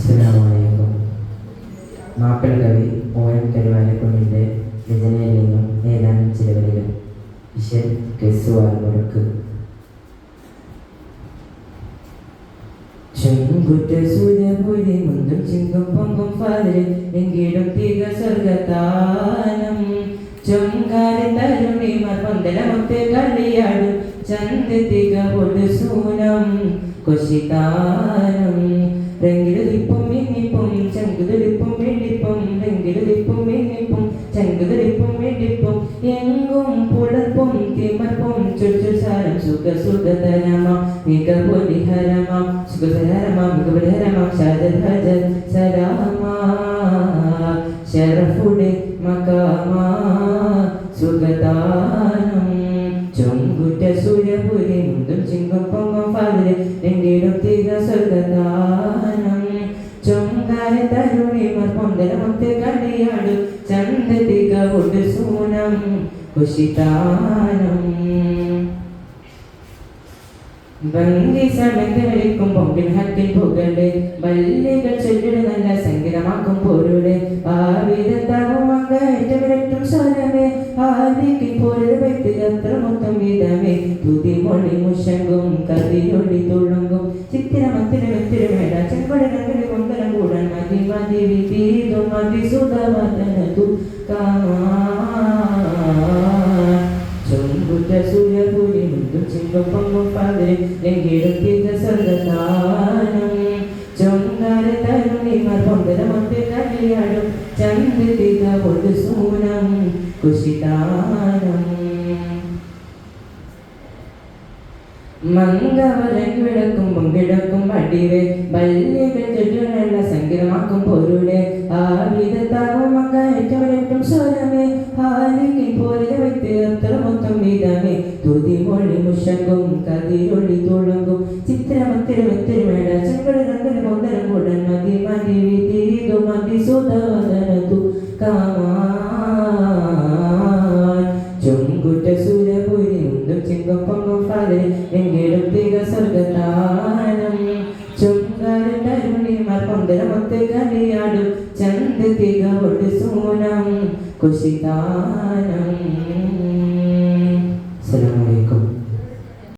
അസ്സലാമു മാപ്പിള കവി OM കരുവാലക്കുണ്ടിൻ്റെ രചനയിൽ നിന്നും ഏതാനും ചില വരികൾ. ഇശൽ കെസുവാൽ മുടക്ക്. ചെങ്കുറ്റ സൂര്യപുരി മുണ്ടും ചിങ്കും പൊങ്കും ഫാതിൽ എങ്കിലും തിക സ്വർഗത്താനം ചൊങ്കാരി തരുണിമാർ പന്തലമൊത്ത് കളിയാടും ചന്ദിക പൊടു സൂനം കൊശിതാനം രംഗിടുതിപ്പും മിന്നിപ്പും ചങ്കുതുടിപ്പും വെള്ളിപ്പും രംഗിടുതിപ്പും മിന്നിപ്പും ചങ്കുതുടിപ്പും വെള്ളിപ്പും എങ്കും പുളർപ്പും തിമർപ്പും ചുറ്റുസാരം സുഖസുഖതരമാം മികപൊലിഹരമാം സുഖസരമാം മികപൊലിഹരമാം ഷാജൽ ഹജൽ സലാമാ ശരഫുടെ മകാമാ സുഖദാനം ചൊങ്കുറ്റ സൂര്യപുരി മുണ്ടും ചിങ്കും പൊങ്ങും ഫാതിൽ എങ്കിലും തിക സ്വർഗദാനം ചൊങ്കാരി തരുണിമാർ പൊന്തലമൊത്ത് കളിയാടും ചന്ദിക പൊടു സൂനം കുശിതാനം ഭംഗി സമയത്ത് വിളിക്കും പൊമ്പിൻ ഹക്കിൽ പുകള് വല്ലികൾ ചൊല്ലിട നല്ല സംഗീതമാക്കും പൊരുള് ആവിധത്താകും അങ്ങേറ്റം സ്വരമേ ആദിക്ക് പോരത് വൈത്ത് അത്ര മൊത്തം വിധമേ തുതിമൊഴി മുഷങ്കും കതിരൊളി തുളുങ്കും ചിത്തിരമത്തിരമെത്തിരമേട ചെങ്കൊടരങ്ങളിൽ കൊണ്ടരം കൂടാൻ മതി മതി വിധീതും മതി സുധവദനതു കാമാ ചൊങ്കുറ്റ സൂര്യപുരി മുണ്ടും ചിങ്കും പൊങ്ങും ഫാതിൽ എങ്കിലും തിക സ്വർഗദാനം ചൊങ്കാര തരുണിമാർ പൊന്തലമൊത്ത് കളിയാടും ചന്ദിക പൊടു സൂനം കുശിതാനം മംഗവരൻ വിളക്കും പൊങ്കിടക്കും അടിവേ വല്ലികൾ ചുറ്റുമുള്ള സംഗീതമാക്കും പൊരുളെ ആവിധത്താകും അങ്ങേറ്റം സ്വരമേ ഹാലിക്കിൽ പോലെ വൈത്ത് അത്ര മൊത്തം വിധമേ തുതിമൊഴി മുഷങ്കും കതിരൊളി തുളുങ്കും ചിത്രമത്തിരമെത്തിരമേട ചെങ്കൊടരങ്ങളിൽ കൊണ്ടരം കൂടൻ മതി മതി വിധീതു മതി സുധവദനതു കാമാ ചൊങ്കുറ്റ സൂര്യപുരി മുണ്ടും ചിങ്കും പൊങ്ങും ഫാതിൽ എങ്കിലും തിക സ്വർഗദാനം ചൊങ്കാര തരുണിമാർ പൊന്തലമൊത്ത് കളിയാടും ചന്ദിക പൊടു സൂനം കുശിതാനം.